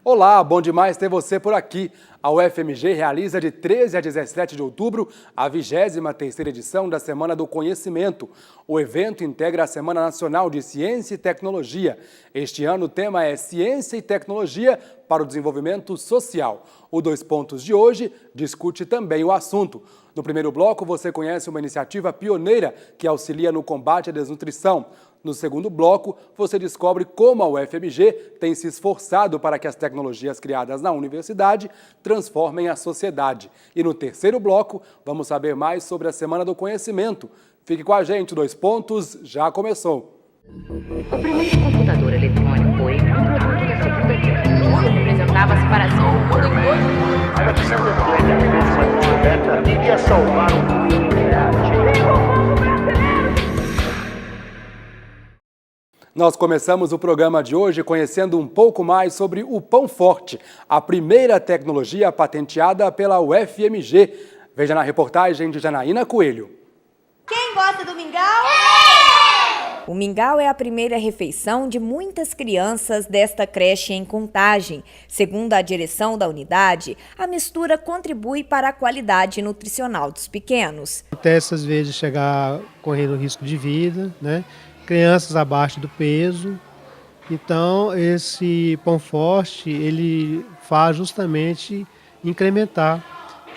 Olá, bom demais ter você por aqui. A UFMG realiza de 13 a 17 de outubro a 23ª edição da Semana do Conhecimento. O evento integra a Semana Nacional de Ciência e Tecnologia. Este ano o tema é Ciência e Tecnologia para o Desenvolvimento Social. O Dois Pontos de hoje discute também o assunto. No primeiro bloco você conhece uma iniciativa pioneira que auxilia no combate à desnutrição. No segundo bloco, você descobre como a UFMG tem se esforçado para que as tecnologias criadas na universidade transformem a sociedade. E no terceiro bloco, vamos saber mais sobre a Semana do Conhecimento. Fique com a gente, Dois Pontos já começou. O primeiro computador eletrônico foi um produto da Segunda Guerra Mundial. Representava a separação do mundo em dois. Devia salvar o mundo. Nós começamos o programa de hoje conhecendo um pouco mais sobre o Pão Forte, a primeira tecnologia patenteada pela UFMG. Veja na reportagem de Janaína Coelho. Quem gosta do mingau? O mingau é a primeira refeição de muitas crianças desta creche em Contagem. Segundo a direção da unidade, a mistura contribui para a qualidade nutricional dos pequenos. Acontece às vezes chegar correndo risco de vida, né? Crianças abaixo do peso. Então esse pão forte ele faz justamente incrementar,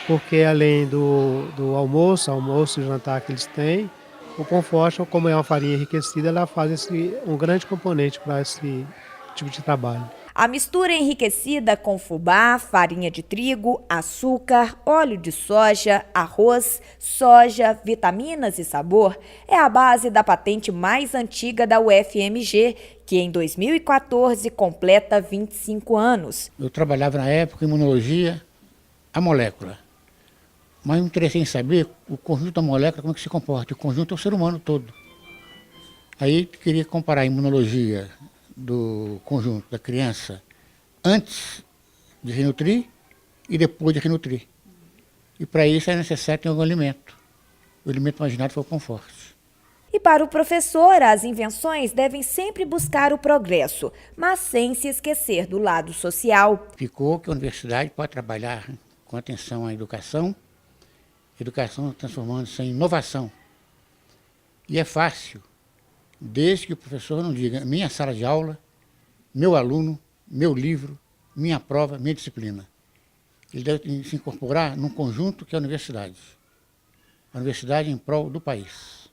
porque além do almoço e jantar que eles têm, o pão forte, como é uma farinha enriquecida, ela faz um grande componente para esse tipo de trabalho. A mistura é enriquecida com fubá, farinha de trigo, açúcar, óleo de soja, arroz, soja, vitaminas e sabor é a base da patente mais antiga da UFMG, que em 2014 completa 25 anos. Eu trabalhava na época em imunologia, a molécula. Mas me interessei em saber o conjunto da molécula, como é que se comporta. O conjunto é o ser humano todo. Aí queria comparar a imunologia do conjunto da criança antes de renutrir e depois de renutrir. E para isso é necessário ter algum alimento. O alimento imaginado foi o pão forte. E para o professor, as invenções devem sempre buscar o progresso, mas sem se esquecer do lado social. Ficou que a universidade pode trabalhar com atenção à educação transformando-se em inovação. E é fácil, desde que o professor não diga minha sala de aula, meu aluno, meu livro, minha prova, minha disciplina. Ele deve se incorporar num conjunto que é a universidade. A universidade em prol do país.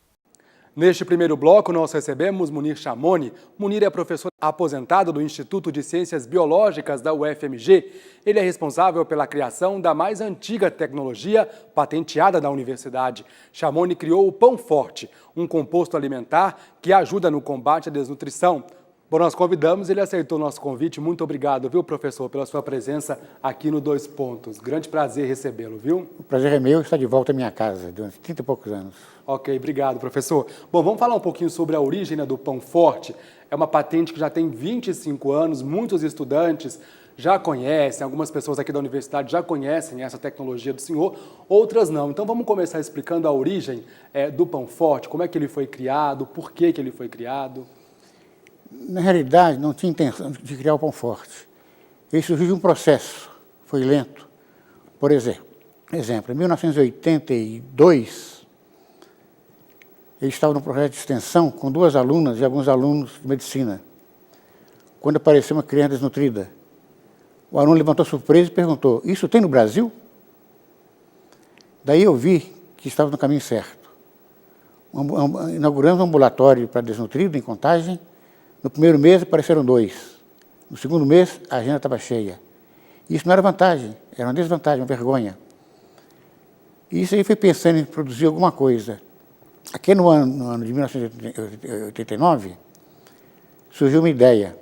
Neste primeiro bloco, nós recebemos Munir Chamoni. Munir é professor aposentado do Instituto de Ciências Biológicas da UFMG. Ele é responsável pela criação da mais antiga tecnologia patenteada da universidade. Chamoni criou o Pão Forte, um composto alimentar que ajuda no combate à desnutrição. Bom, nós convidamos, ele aceitou o nosso convite. Muito obrigado, viu, professor, pela sua presença aqui no Dois Pontos. Grande prazer recebê-lo, viu? O prazer é meu estar de volta à minha casa, de uns 30 e poucos anos. Ok, obrigado, professor. Bom, vamos falar um pouquinho sobre a origem do Pão Forte. É uma patente que já tem 25 anos, muitos estudantes já conhecem, algumas pessoas aqui da universidade já conhecem essa tecnologia do senhor, outras não. Então vamos começar explicando a origem do Pão Forte, como é que ele foi criado, por que ele foi criado. Na realidade, não tinha intenção de criar o pão forte. Ele surgiu de um processo, foi lento. Por exemplo, em 1982, ele estava num projeto de extensão com 2 alunas e alguns alunos de medicina. Quando apareceu uma criança desnutrida, o aluno levantou surpresa e perguntou, isso tem no Brasil? Daí eu vi que estava no caminho certo. Inauguramos um ambulatório para desnutrido em Contagem. No primeiro mês apareceram 2. No segundo mês a agenda estava cheia. Isso não era vantagem, era uma desvantagem, uma vergonha. E isso aí foi pensando em produzir alguma coisa. Aqui no ano de 1989, surgiu uma ideia.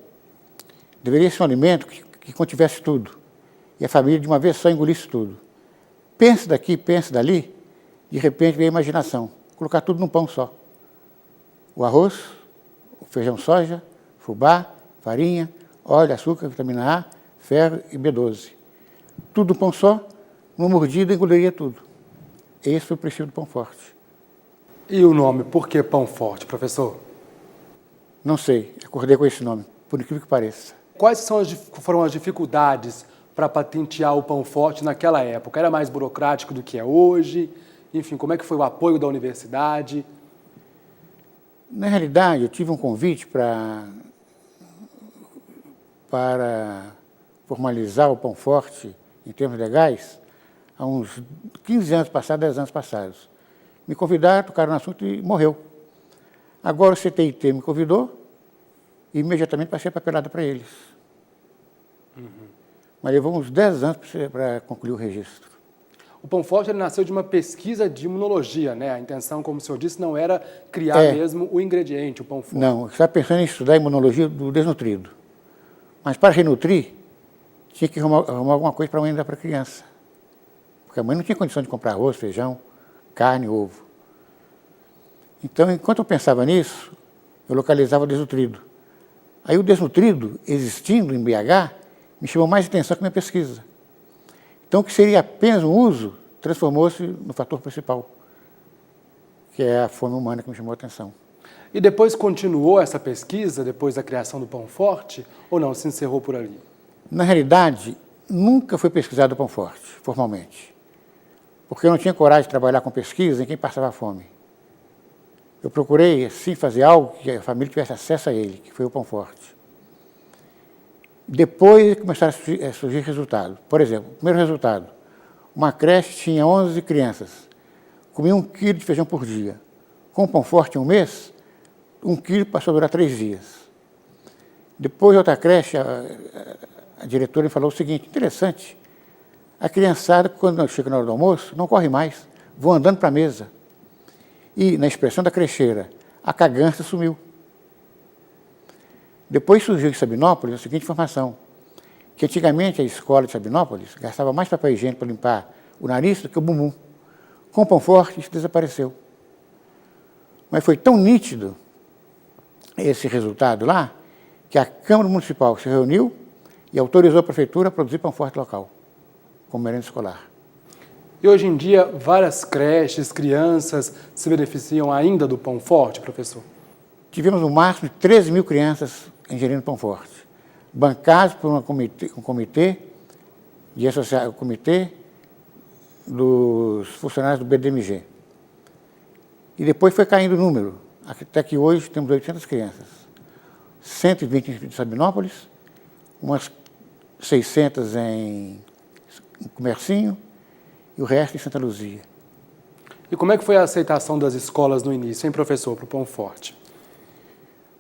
Deveria ser um alimento que contivesse tudo. E a família de uma vez só engolisse tudo. Pense daqui, pense dali, de repente veio a imaginação. Colocar tudo num pão só. O arroz, o feijão soja, fubá, farinha, óleo, açúcar, vitamina A, ferro e B12. Tudo num pão só, uma mordida engoliria tudo. Esse foi o princípio do pão forte. E o nome, por que Pão Forte, professor? Não sei, acordei com esse nome, por incrível que pareça. quais foram as dificuldades para patentear o pão forte naquela época? Era mais burocrático do que é hoje? Enfim, como é que foi o apoio da universidade? Na realidade, eu tive um convite para formalizar o pão forte em termos legais há uns 15 anos passados, 10 anos passados. Me convidaram, tocaram no assunto e morreu. Agora o CTIT me convidou e imediatamente passei a papelada para eles. Mas levou uns 10 anos para concluir o registro. O pão forte ele nasceu de uma pesquisa de imunologia, né? A intenção, como o senhor disse, não era criar mesmo o ingrediente, o pão forte. Não, eu estava pensando em estudar a imunologia do desnutrido. Mas para renutrir, tinha que arrumar alguma coisa para a mãe dar para a criança. Porque a mãe não tinha condição de comprar arroz, feijão, carne, ovo. Então, enquanto eu pensava nisso, eu localizava o desnutrido. Aí o desnutrido, existindo em BH, me chamou mais atenção que a minha pesquisa. Então, o que seria apenas um uso, transformou-se no fator principal, que é a fome humana que me chamou a atenção. E depois continuou essa pesquisa, depois da criação do pão forte, ou não, se encerrou por ali? Na realidade, nunca foi pesquisado o pão forte, formalmente. Porque eu não tinha coragem de trabalhar com pesquisa em quem passava fome. Eu procurei, sim, fazer algo que a família tivesse acesso a ele, que foi o pão forte. Depois começaram a surgir resultados. Por exemplo, o primeiro resultado, uma creche tinha 11 crianças, comia 1 quilo de feijão por dia. Com o pão forte em um mês, 1 quilo passou a durar 3 dias. Depois, outra creche, a diretora me falou o seguinte, interessante, a criançada, quando chega na hora do almoço, não corre mais, vão andando para a mesa. E, na expressão da crecheira, a cagância sumiu. Depois surgiu em Sabinópolis a seguinte informação, que antigamente a escola de Sabinópolis gastava mais papel higiênico para limpar o nariz do que o bumbum. Com o pão forte, isso desapareceu. Mas foi tão nítido esse resultado lá, que a Câmara Municipal se reuniu e autorizou a Prefeitura a produzir pão forte local, como merenda escolar. E hoje em dia, várias creches, crianças se beneficiam ainda do pão forte, professor? Tivemos no máximo 13 mil crianças ingerindo pão forte, bancados por um comitê dos funcionários do BDMG. E depois foi caindo o número, até que hoje temos 800 crianças. 120 em Sabinópolis, umas 600 em Comercinho e o resto em Santa Luzia. E como é que foi a aceitação das escolas no início, hein, professor, para o pão forte?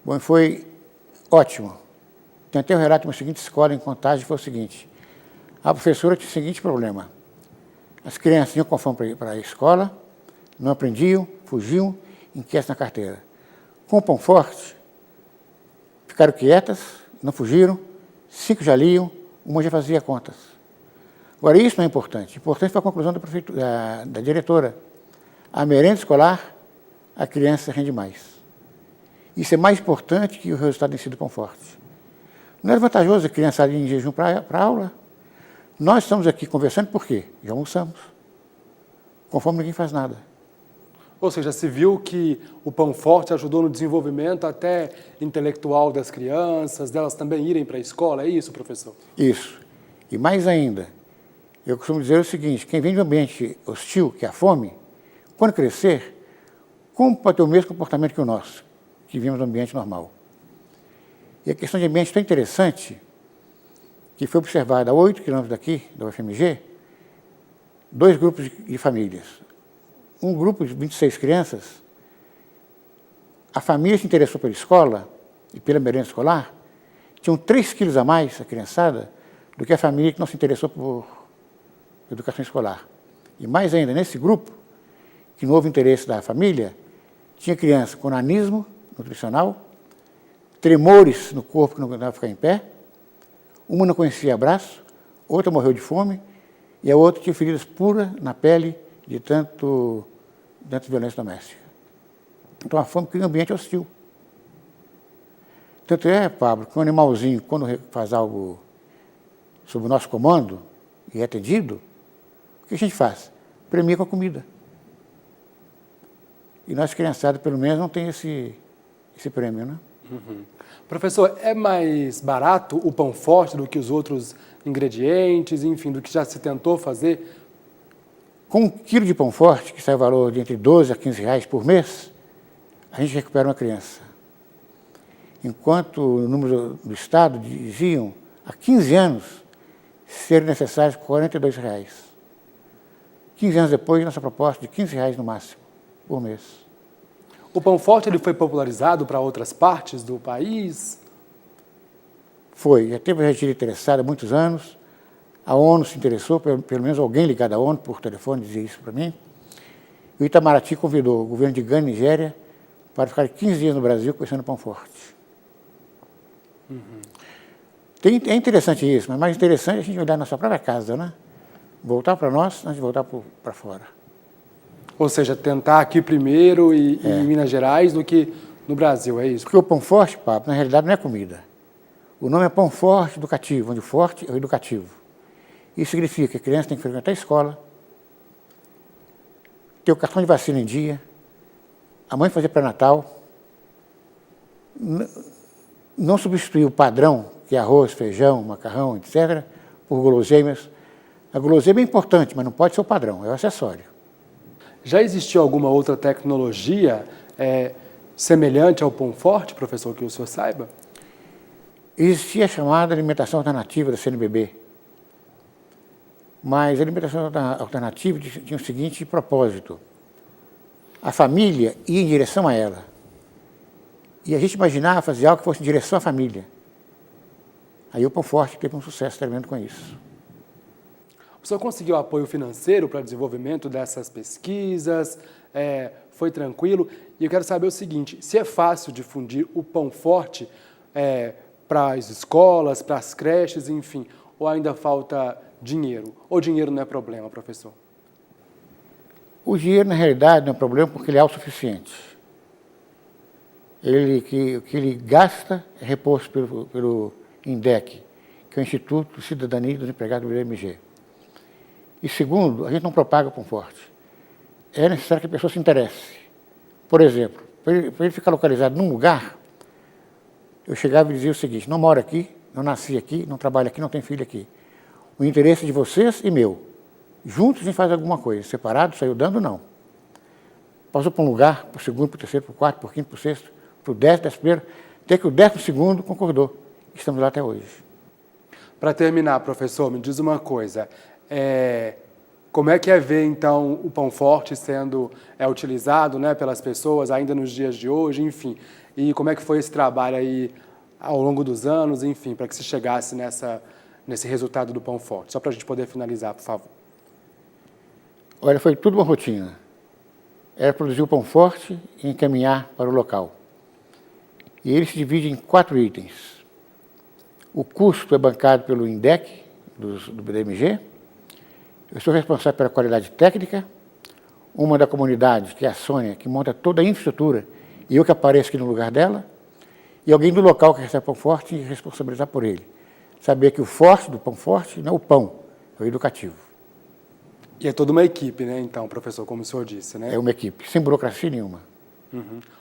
Bom, foi ótimo. Tem até o relato de uma seguinte escola em Contagem, foi o seguinte, a professora tinha o seguinte problema, as crianças iam com fome para a escola, não aprendiam, fugiam, inquietas na carteira. Com o pão forte, ficaram quietas, não fugiram, 5 já liam, uma já fazia contas. Agora, isso não é importante. Importante foi a conclusão da diretora. A merenda escolar, a criança rende mais. Isso é mais importante que o resultado em si do pão forte. Não era vantajoso a criança ir em jejum para a aula? Nós estamos aqui conversando por quê? Já almoçamos. Com fome ninguém faz nada. Ou seja, se viu que o pão forte ajudou no desenvolvimento até intelectual das crianças, delas também irem para a escola, é isso, professor? Isso. E mais ainda, eu costumo dizer o seguinte, quem vem de um ambiente hostil, que é a fome, quando crescer, como pode ter o mesmo comportamento que o nosso, que vivemos no ambiente normal? E a questão de ambiente é tão interessante, que foi observada a 8 quilômetros daqui, da UFMG, 2 grupos de famílias. Um grupo de 26 crianças, a família se interessou pela escola e pela merenda escolar, tinham 3 quilos a mais, a criançada, do que a família que não se interessou por educação escolar. E mais ainda, nesse grupo, que não houve interesse da família, tinha criança com nanismo nutricional, tremores no corpo que não aguentava ficar em pé, uma não conhecia abraço, outra morreu de fome, e a outra tinha feridas puras na pele de tanto violência doméstica. Então a fome cria um ambiente hostil. Tanto é, Pablo, que um animalzinho, quando faz algo sob o nosso comando e é atendido, o que a gente faz? Premia com a comida. E nós, criançadas, pelo menos, não tem esse prêmio, né? Professor, é mais barato o pão forte do que os outros ingredientes, enfim, do que já se tentou fazer? Com 1 quilo de pão forte, que sai o valor de entre 12 a 15 reais por mês, a gente recupera uma criança. Enquanto o número do Estado diziam, há 15 anos, ser necessários 42 reais. 15 anos depois, nossa proposta de 15 reais no máximo, por mês. O pão forte ele foi popularizado para outras partes do país? Foi, já teve gente interessada há muitos anos, a ONU se interessou, pelo menos alguém ligado à ONU por telefone dizia isso para mim. E o Itamaraty convidou o governo de Gana, Nigéria, para ficar 15 dias no Brasil conhecendo pão forte. É interessante isso, mas mais interessante é a gente olhar na nossa própria casa, né? Voltar para nós antes de voltar para fora. Ou seja, tentar aqui primeiro em Minas Gerais do que no Brasil, é isso? Porque o pão forte, Pablo, na realidade não é comida. O nome é pão forte educativo, onde o forte é o educativo. Isso significa que a criança tem que frequentar a escola, ter o cartão de vacina em dia, a mãe fazer pré-natal, não substituir o padrão, que é arroz, feijão, macarrão, etc., por guloseimas. A guloseima é importante, mas não pode ser o padrão, é o acessório. Já existiu alguma outra tecnologia semelhante ao pão forte, professor, que o senhor saiba? Existia a chamada alimentação alternativa da CNBB, mas a alimentação alternativa tinha o seguinte propósito: a família ia em direção a ela. E a gente imaginava fazer algo que fosse em direção à família. Aí o pão forte teve um sucesso tremendo com isso. O senhor conseguiu apoio financeiro para o desenvolvimento dessas pesquisas? Foi tranquilo? E eu quero saber o seguinte, se é fácil difundir o pão forte para as escolas, para as creches, enfim, ou ainda falta dinheiro? Ou dinheiro não é problema, professor? O dinheiro, na realidade, não é problema porque ele é autossuficiente. O que ele gasta é reposto pelo INDEC, que é o Instituto de Cidadania dos Empregados do IBMG. E segundo, a gente não propaga pão forte. É necessário que a pessoa se interesse. Por exemplo, para ele ficar localizado num lugar, eu chegava e dizia o seguinte: não moro aqui, não nasci aqui, não trabalho aqui, não tenho filho aqui. O interesse de vocês e meu. Juntos a gente faz alguma coisa. Separado, saiu dando, não. Passou para um lugar, para o segundo, para o terceiro, para o quarto, para o quinto, para o sexto, para o 10º, até que o 12º concordou. Estamos lá até hoje. Para terminar, professor, me diz uma coisa. Como é que é ver, então, o pão forte sendo utilizado, né, pelas pessoas ainda nos dias de hoje, enfim? E como é que foi esse trabalho aí ao longo dos anos, enfim, para que se chegasse nesse resultado do pão forte? Só para a gente poder finalizar, por favor. Olha, foi tudo uma rotina. Era produzir o pão forte e encaminhar para o local. E ele se divide em 4 itens. O custo é bancado pelo INDEC, do BDMG. Eu sou responsável pela qualidade técnica. Uma da comunidade, que é a Sônia, que monta toda a infraestrutura, e eu que apareço aqui no lugar dela. E alguém do local que recebe pão forte e responsabilizar por ele. Saber que o forte do pão forte não é o pão, é o educativo. E é toda uma equipe, né, então, professor, como o senhor disse, né? É uma equipe, sem burocracia nenhuma.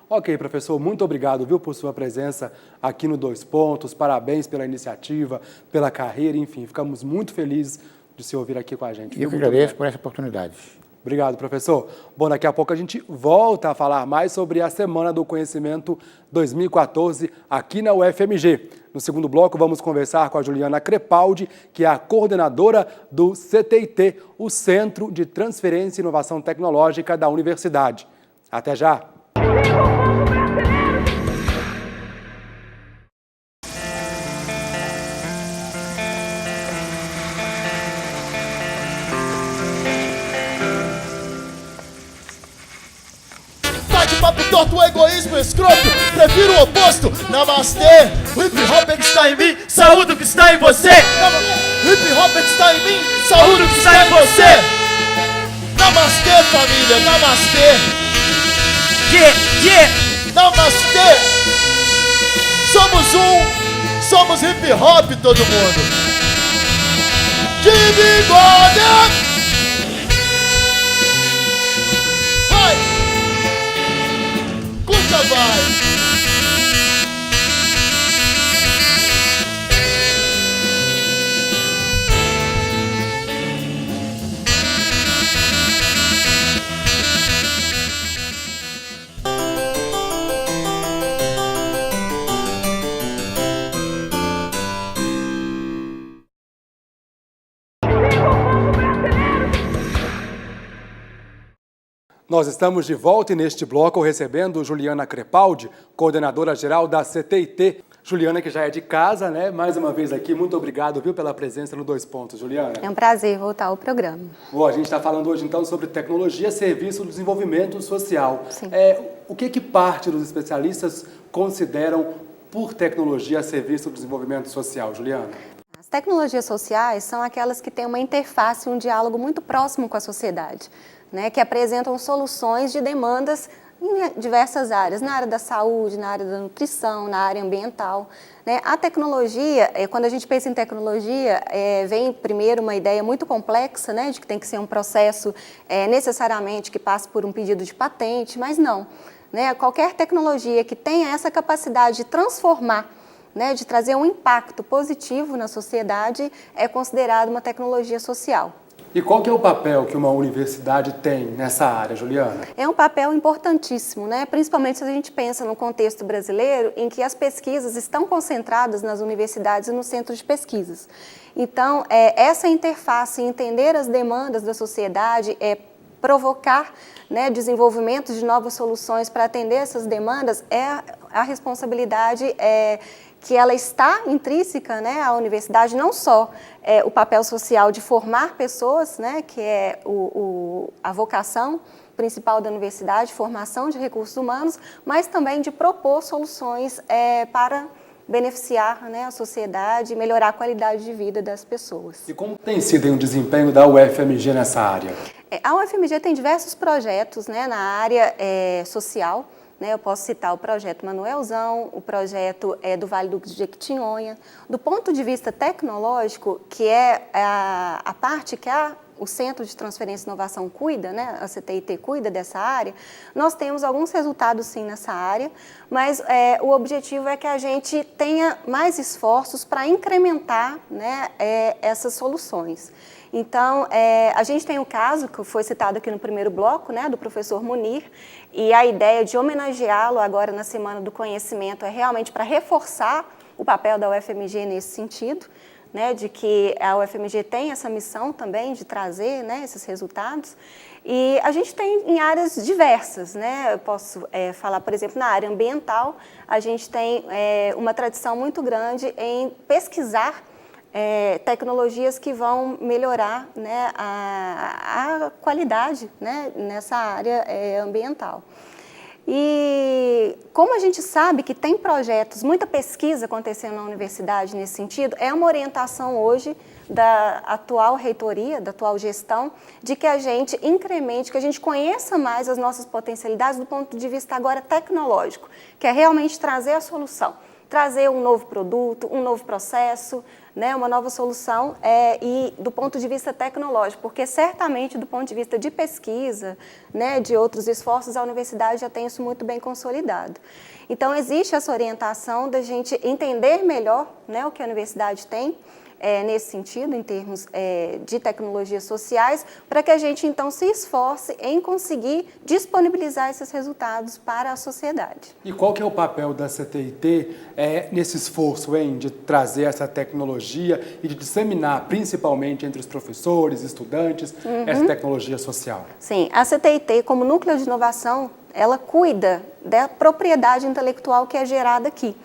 Ok, professor, muito obrigado, viu, por sua presença aqui no 2 Pontos. Parabéns pela iniciativa, pela carreira, enfim, ficamos muito felizes de se ouvir aqui com a gente. E eu que agradeço por essa oportunidade. Obrigado, professor. Bom, daqui a pouco a gente volta a falar mais sobre a Semana do Conhecimento 2014 aqui na UFMG. No segundo bloco, vamos conversar com a Juliana Crepaldi, que é a coordenadora do CTIT, o Centro de Transferência e Inovação Tecnológica da Universidade. Até já! Papo torto, egoísmo, escroto, prefiro o oposto. Namastê, o hip hop é que está em mim, saúde o que está em você. Hip hop é que está em mim, saúde o que está em você. Namastê, família, namastê. Namastê. Somos hip hop, todo mundo. De bigode. Vai. Nós estamos de volta e neste bloco recebendo Juliana Crepaldi, coordenadora-geral da CTIT. Juliana, que já é de casa, né? Mais uma vez aqui, muito obrigado, viu, pela presença no Dois Pontos, Juliana. É um prazer voltar ao programa. Bom, a gente está falando hoje, então, sobre tecnologia, serviço do desenvolvimento social. Sim. O que parte dos especialistas consideram por tecnologia a serviço do desenvolvimento social, Juliana? As tecnologias sociais são aquelas que têm uma interface, um diálogo muito próximo com a sociedade, né, que apresentam soluções de demandas em diversas áreas, na área da saúde, na área da nutrição, na área ambiental. Né? A tecnologia, quando a gente pensa em tecnologia, vem primeiro uma ideia muito complexa, né, de que tem que ser um processo necessariamente que passe por um pedido de patente, mas não. Né? Qualquer tecnologia que tenha essa capacidade de transformar, né, de trazer um impacto positivo na sociedade, é considerada uma tecnologia social. E qual que é o papel que uma universidade tem nessa área, Juliana? É um papel importantíssimo, né? Principalmente se a gente pensa no contexto brasileiro, em que as pesquisas estão concentradas nas universidades e nos centros de pesquisas. Então, essa interface, entender as demandas da sociedade, provocar, né, desenvolvimento de novas soluções para atender essas demandas, a responsabilidade que ela está intrínseca, né, à universidade, não só o papel social de formar pessoas, né, que é a vocação principal da universidade, formação de recursos humanos, mas também de propor soluções para beneficiar, né, a sociedade e melhorar a qualidade de vida das pessoas. E como tem sido o desempenho da UFMG nessa área? A UFMG tem diversos projetos, né, na área social. Eu posso citar o projeto Manuelzão, o projeto do Vale do Jequitinhonha. Do ponto de vista tecnológico, que é a parte que o Centro de Transferência e Inovação cuida, né, a CTIT cuida dessa área, nós temos alguns resultados sim nessa área, mas o objetivo é que a gente tenha mais esforços para incrementar, né, essas soluções. Então, a gente tem um caso que foi citado aqui no primeiro bloco, né, do professor Munir, e a ideia de homenageá-lo agora na Semana do Conhecimento é realmente para reforçar o papel da UFMG nesse sentido, né, de que a UFMG tem essa missão também de trazer, né, esses resultados. E a gente tem em áreas diversas, né? Eu posso falar, por exemplo, na área ambiental, a gente tem uma tradição muito grande em pesquisar tecnologias que vão melhorar, né, a qualidade, né, nessa área ambiental. E como a gente sabe que tem projetos, muita pesquisa acontecendo na universidade nesse sentido, é uma orientação hoje da atual reitoria, da atual gestão, de que a gente incremente, que a gente conheça mais as nossas potencialidades do ponto de vista agora tecnológico, que é realmente trazer a solução. Trazer um novo produto, um novo processo, né, uma nova solução e do ponto de vista tecnológico, porque certamente do ponto de vista de pesquisa, né, de outros esforços, a universidade já tem isso muito bem consolidado. Então, existe essa orientação da gente entender melhor, né, o que a universidade tem, nesse sentido, em termos de tecnologias sociais, para que a gente, então, se esforce em conseguir disponibilizar esses resultados para a sociedade. E qual que é o papel da CTIT nesse esforço de trazer essa tecnologia e de disseminar, principalmente entre os professores, estudantes, essa tecnologia social? Sim, a CTIT, como núcleo de inovação, ela cuida da propriedade intelectual que é gerada aqui.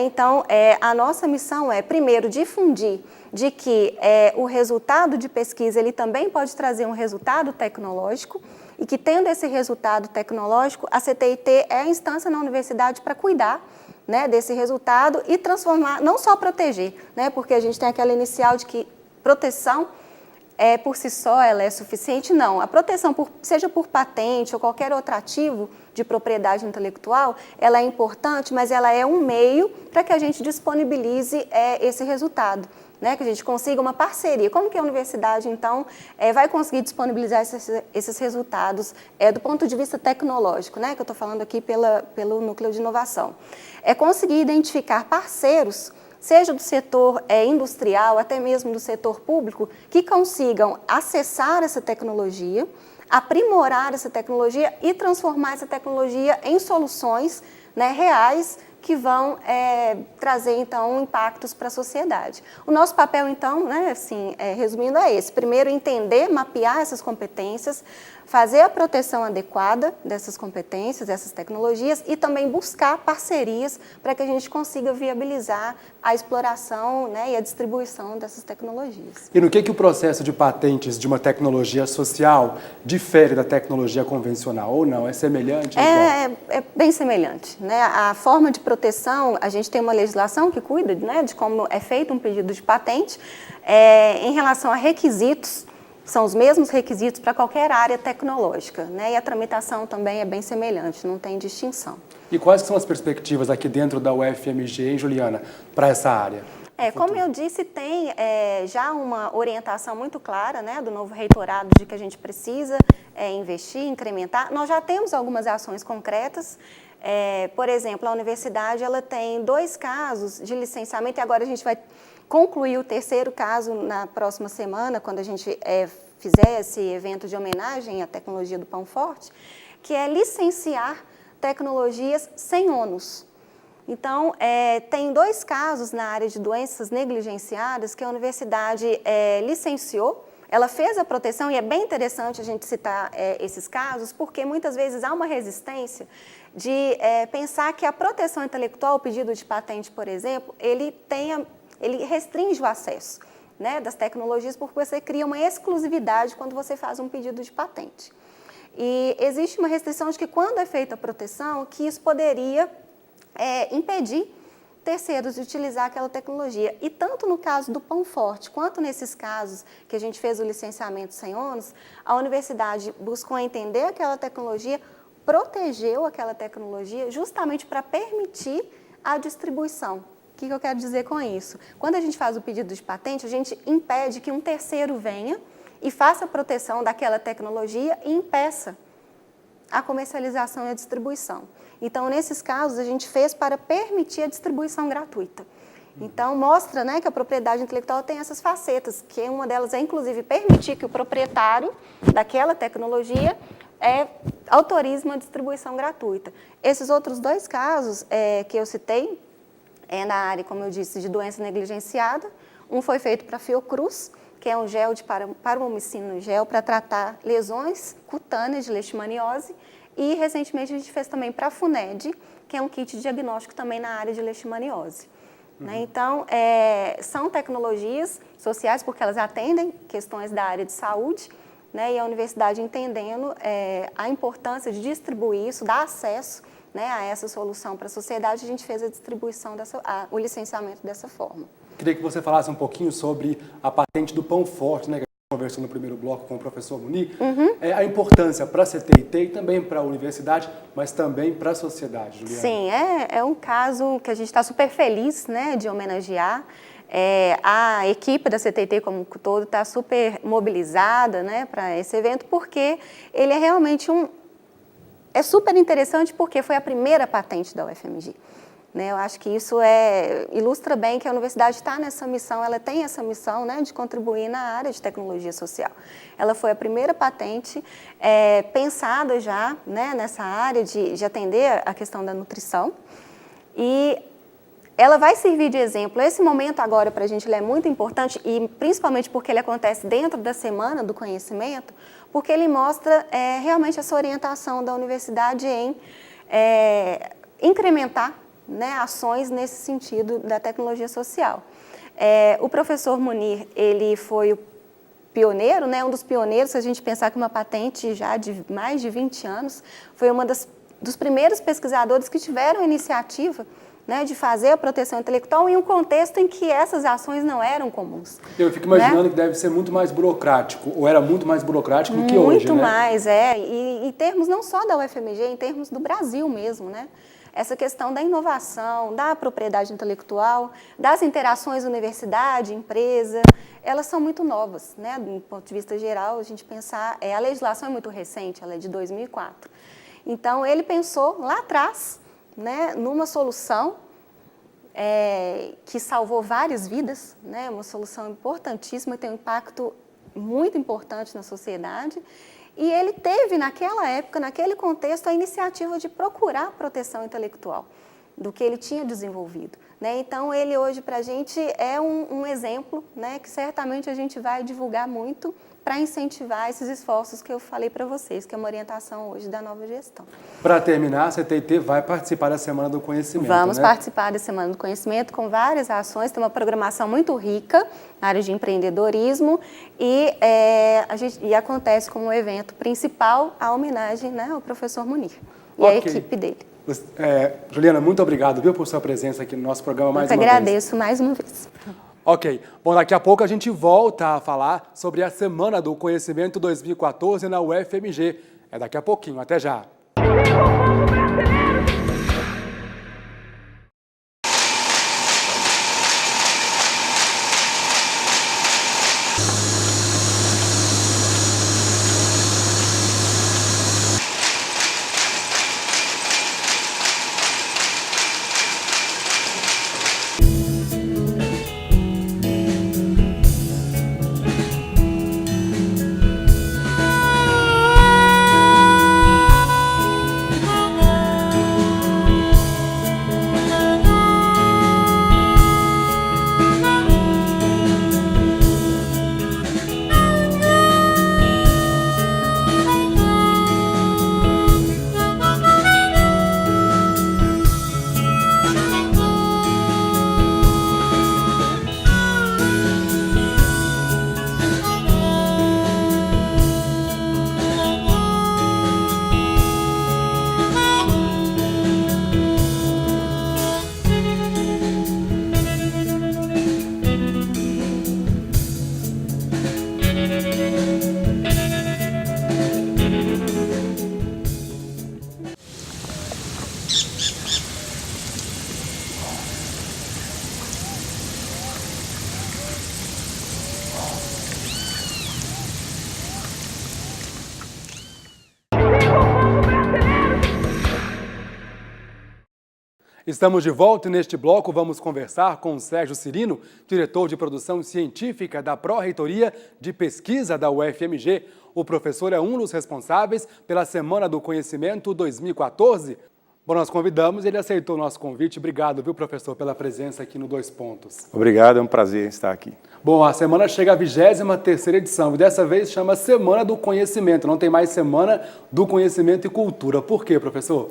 Então, a nossa missão é, primeiro, difundir de que o resultado de pesquisa ele também pode trazer um resultado tecnológico e que, tendo esse resultado tecnológico, a CTIT é a instância na universidade para cuidar, né, desse resultado e transformar, não só proteger, né, porque a gente tem aquela inicial de que proteção por si só ela é suficiente, não. A proteção, seja por patente ou qualquer outro ativo de propriedade intelectual, ela é importante, mas ela é um meio para que a gente disponibilize esse resultado, né? Que a gente consiga uma parceria. Como que a universidade, então, vai conseguir disponibilizar esses resultados do ponto de vista tecnológico, né? Que eu estou falando aqui pelo núcleo de inovação. É conseguir identificar parceiros, seja do setor industrial, até mesmo do setor público, que consigam acessar essa tecnologia, aprimorar essa tecnologia e transformar essa tecnologia em soluções, né, reais que vão trazer, então, impactos para a sociedade. O nosso papel, então, né, assim, resumindo, é esse. Primeiro, entender, mapear essas competências, fazer a proteção adequada dessas competências, dessas tecnologias e também buscar parcerias para que a gente consiga viabilizar a exploração, né, e a distribuição dessas tecnologias. E no que o processo de patentes de uma tecnologia social difere da tecnologia convencional ou não? É semelhante? É bem semelhante, né? A forma de proteção, a gente tem uma legislação que cuida, né, de como é feito um pedido de patente. Em relação a requisitos, são os mesmos requisitos para qualquer área tecnológica, né? E a tramitação também é bem semelhante, não tem distinção. E quais são as perspectivas aqui dentro da UFMG, hein, Juliana, para essa área? Como eu disse, tem já uma orientação muito clara, né, do novo reitorado de que a gente precisa investir, incrementar. Nós já temos algumas ações concretas. Por exemplo, a universidade ela tem 2 casos de licenciamento e agora a gente vai concluir o 3º caso na próxima semana, quando a gente fizer esse evento de homenagem à tecnologia do Pão Forte, que é licenciar tecnologias sem ônus. Então, tem 2 casos na área de doenças negligenciadas que a universidade licenciou. Ela fez a proteção e é bem interessante a gente citar esses casos, porque muitas vezes há uma resistência de pensar que a proteção intelectual, o pedido de patente, por exemplo, ele restringe o acesso, né, das tecnologias, porque você cria uma exclusividade quando você faz um pedido de patente. E existe uma restrição de que quando é feita a proteção, que isso poderia impedir terceiros de utilizar aquela tecnologia. E tanto no caso do Pão Forte, quanto nesses casos que a gente fez o licenciamento sem ônus, a universidade buscou entender aquela tecnologia, protegeu aquela tecnologia justamente para permitir a distribuição. O que eu quero dizer com isso? Quando a gente faz o pedido de patente, a gente impede que um terceiro venha e faça a proteção daquela tecnologia e impeça a comercialização e a distribuição. Então, nesses casos, a gente fez para permitir a distribuição gratuita. Então, mostra, né, que a propriedade intelectual tem essas facetas, que uma delas é, inclusive, permitir que o proprietário daquela tecnologia autorize uma distribuição gratuita. Esses outros 2 casos que eu citei, na área, como eu disse, de doença negligenciada. Um foi feito para a Fiocruz, que é um gel de paromomicina gel para tratar lesões cutâneas de leishmaniose. E, recentemente, a gente fez também para a FUNED, que é um kit de diagnóstico também na área de leishmaniose. Né? Então, são tecnologias sociais, porque elas atendem questões da área de saúde, né? E a universidade entendendo a importância de distribuir isso, dar acesso, né, a essa solução para a sociedade, a gente fez a distribuição, o licenciamento dessa forma. Queria que você falasse um pouquinho sobre a patente do Pão Forte, né, que a gente conversou no primeiro bloco com o professor Munir. A importância para a CTIT e também para a universidade, mas também para a sociedade, Juliana. Sim, é um caso que a gente está super feliz, né, de homenagear. A equipe da CTIT como um todo está super mobilizada, né, para esse evento, porque ele é realmente é super interessante porque foi a primeira patente da UFMG. Né, eu acho que isso ilustra bem que a universidade está nessa missão, ela tem essa missão, né, de contribuir na área de tecnologia social. Ela foi a primeira patente pensada já, né, nessa área de atender a questão da nutrição e ela vai servir de exemplo. Esse momento agora para a gente ele é muito importante e principalmente porque ele acontece dentro da Semana do Conhecimento, porque ele mostra realmente essa orientação da universidade em incrementar, né, ações nesse sentido da tecnologia social. O professor Munir, ele foi o pioneiro, né, um dos pioneiros, se a gente pensar que uma patente já de mais de 20 anos, foi uma dos primeiros pesquisadores que tiveram a iniciativa, né, de fazer a proteção intelectual em um contexto em que essas ações não eram comuns. Eu fico imaginando, né, que deve ser muito mais burocrático, ou era muito mais burocrático do que hoje, né? Muito mais, e em termos não só da UFMG, em termos do Brasil mesmo, né? Essa questão da inovação, da propriedade intelectual, das interações universidade-empresa, elas são muito novas, né? Do ponto de vista geral, a gente pensar, a legislação é muito recente, ela é de 2004. Então, ele pensou lá atrás, né, numa solução que salvou várias vidas, né, uma solução importantíssima, tem um impacto muito importante na sociedade, e ele teve, naquela época, naquele contexto, a iniciativa de procurar proteção intelectual. do que ele tinha desenvolvido, né? Então, ele hoje para a gente é um exemplo, né, que certamente a gente vai divulgar muito para incentivar esses esforços que eu falei para vocês, que é uma orientação hoje da nova gestão. Para terminar, a CTT vai participar da Semana do Conhecimento, Vamos né? participar da Semana do Conhecimento com várias ações, tem uma programação muito rica na área de empreendedorismo e acontece como evento principal a homenagem, né, ao professor Munir e a equipe dele. Juliana, muito obrigado, viu, por sua presença aqui no nosso programa mais uma vez. Eu agradeço mais uma vez. Ok. Bom, daqui a pouco a gente volta a falar sobre a Semana do Conhecimento 2014 na UFMG. É daqui a pouquinho. Até já. Estamos de volta e neste bloco vamos conversar com o Sérgio Cirino, diretor de produção científica da Pró-Reitoria de Pesquisa da UFMG. O professor é um dos responsáveis pela Semana do Conhecimento 2014. Bom, nós convidamos e ele aceitou o nosso convite. Obrigado, viu, professor, pela presença aqui no Dois Pontos. Obrigado, é um prazer estar aqui. Bom, a semana chega à 23ª edição e dessa vez chama Semana do Conhecimento. Não tem mais Semana do Conhecimento e Cultura. Por quê, professor?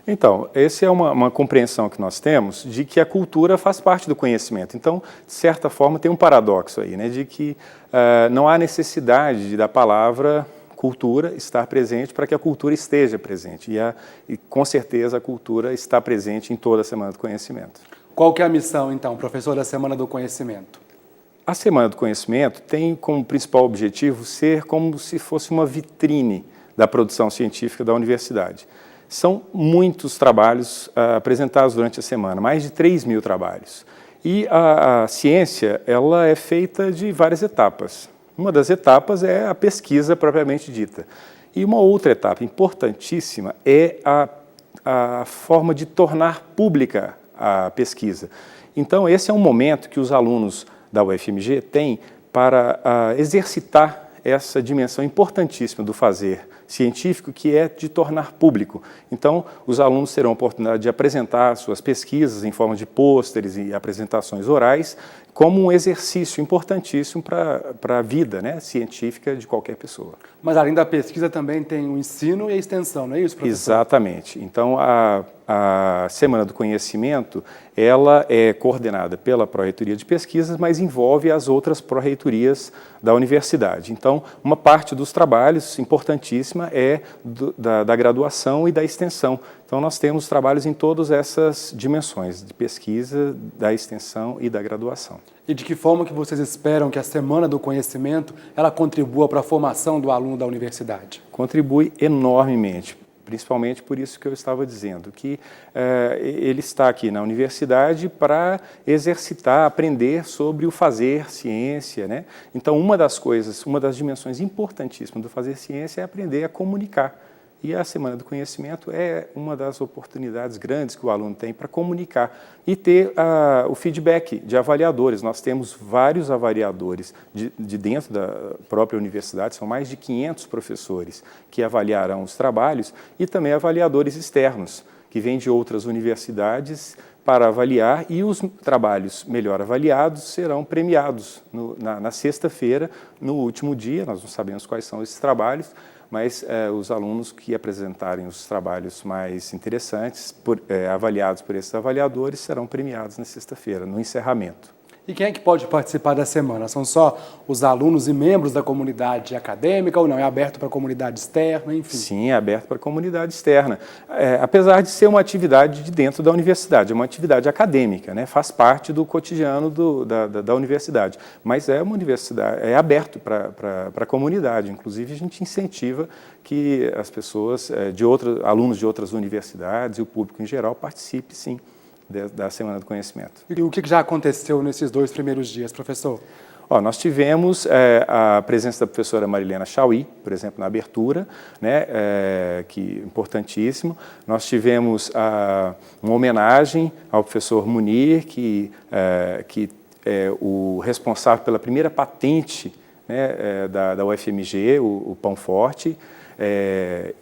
Então, essa é uma compreensão que nós temos de que a cultura faz parte do conhecimento. Então, de certa forma, tem um paradoxo aí, né, de que não há necessidade da palavra cultura estar presente para que a cultura esteja presente. E com certeza a cultura está presente em toda a Semana do Conhecimento. Qual que é a missão, então, professor, da Semana do Conhecimento? A Semana do Conhecimento tem como principal objetivo ser como se fosse uma vitrine da produção científica da universidade. São muitos trabalhos apresentados durante a semana, mais de 3.000 trabalhos. E a ciência, ela é feita de várias etapas. Uma das etapas é a pesquisa propriamente dita. E uma outra etapa importantíssima é a forma de tornar pública a pesquisa. Então, esse é um momento que os alunos da UFMG têm para exercitar essa dimensão importantíssima do fazer científico, que é de tornar público. Então, os alunos terão a oportunidade de apresentar suas pesquisas em forma de pôsteres e apresentações orais, como um exercício importantíssimo para a vida, né, científica de qualquer pessoa. Mas além da pesquisa também tem o ensino e a extensão, não é isso, professor? Exatamente. Então, a Semana do Conhecimento, ela é coordenada pela Pró-Reitoria de Pesquisas, mas envolve as outras pró-reitorias da universidade. Então, uma parte dos trabalhos importantíssima é da graduação e da extensão. Então, nós temos trabalhos em todas essas dimensões, de pesquisa, da extensão e da graduação. E de que forma que vocês esperam que a Semana do Conhecimento ela contribua para a formação do aluno da universidade? Contribui enormemente, principalmente por isso que eu estava dizendo, que ele está aqui na universidade para exercitar, aprender sobre o fazer ciência, né? Então, uma das dimensões importantíssimas do fazer ciência é aprender a comunicar. E a Semana do Conhecimento é uma das oportunidades grandes que o aluno tem para comunicar e ter o feedback de avaliadores. Nós temos vários avaliadores de dentro da própria universidade, são mais de 500 professores que avaliarão os trabalhos e também avaliadores externos, que vêm de outras universidades para avaliar, e os trabalhos melhor avaliados serão premiados na sexta-feira, no último dia. Nós não sabemos quais são esses trabalhos, mas os alunos que apresentarem os trabalhos mais interessantes, avaliados por esses avaliadores, serão premiados na sexta-feira, no encerramento. E quem é que pode participar da semana? São só os alunos e membros da comunidade acadêmica ou não? É aberto para a comunidade externa, enfim? Sim, é aberto para a comunidade externa. Apesar de ser uma atividade de dentro da universidade, é uma atividade acadêmica, né? Faz parte do cotidiano da universidade. Mas é uma universidade, é aberto para a comunidade. Inclusive, a gente incentiva que as pessoas, alunos de outras universidades e o público em geral participe, sim, da Semana do Conhecimento. E o que já aconteceu nesses 2 primeiros dias, professor? Nós tivemos a presença da professora Marilena Chauí, por exemplo, na abertura, né, que é importantíssimo. Nós tivemos uma homenagem ao professor Munir, que é o responsável pela primeira patente, né, da UFMG, o Pão Forte.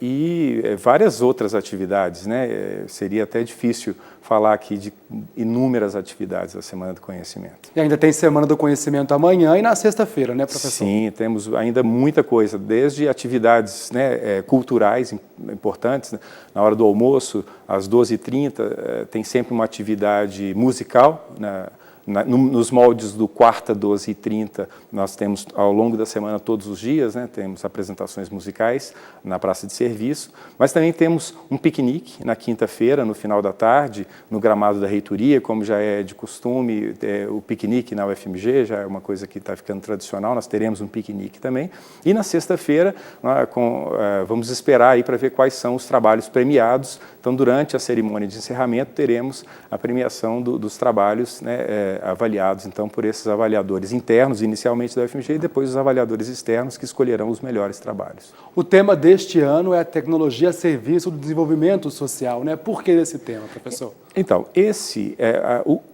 E várias outras atividades, né? Seria até difícil falar aqui de inúmeras atividades da Semana do Conhecimento. E ainda tem Semana do Conhecimento amanhã e na sexta-feira, né, professor? Sim, temos ainda muita coisa, desde atividades, né, culturais importantes. Na hora do almoço, às 12h30, tem sempre uma atividade musical, nos moldes do quarta, 12h30, nós temos ao longo da semana todos os dias, né, temos apresentações musicais na Praça de Serviço, mas também temos um piquenique na quinta-feira, no final da tarde, no gramado da reitoria, como já é de costume, o piquenique na UFMG já é uma coisa que está ficando tradicional, nós teremos um piquenique também. E na sexta-feira, vamos esperar aí para ver quais são os trabalhos premiados. Então, durante a cerimônia de encerramento, teremos a premiação dos trabalhos, né, avaliados então por esses avaliadores internos, inicialmente da UFMG, e depois os avaliadores externos que escolherão os melhores trabalhos. O tema deste ano é a tecnologia a serviço do desenvolvimento social, né? Por que esse tema, professor? Então,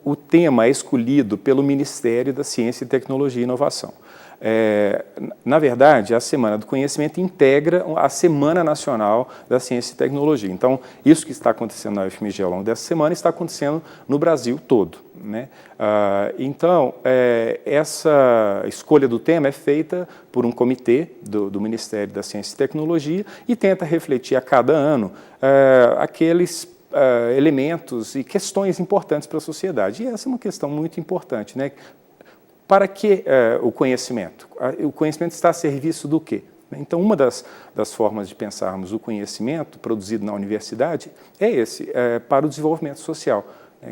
o tema é escolhido pelo Ministério da Ciência e Tecnologia e Inovação. Na verdade, a Semana do Conhecimento integra a Semana Nacional da Ciência e Tecnologia. Então, isso que está acontecendo na UFMG ao longo dessa semana está acontecendo no Brasil todo, né? Então, essa escolha do tema é feita por um comitê do Ministério da Ciência e Tecnologia e tenta refletir a cada ano aqueles elementos e questões importantes para a sociedade. E essa é uma questão muito importante, né? Para que o conhecimento? O conhecimento está a serviço do quê? Então, uma das formas de pensarmos o conhecimento produzido na universidade é para o desenvolvimento social,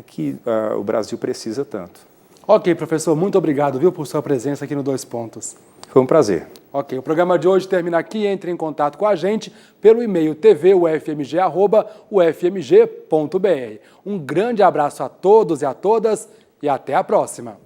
que o Brasil precisa tanto. Ok, professor, muito obrigado, viu, por sua presença aqui no 2 Pontos. Foi um prazer. Ok, o programa de hoje termina aqui. Entre em contato com a gente pelo e-mail tvufmg@ufmg.br. Um grande abraço a todos e a todas e até a próxima.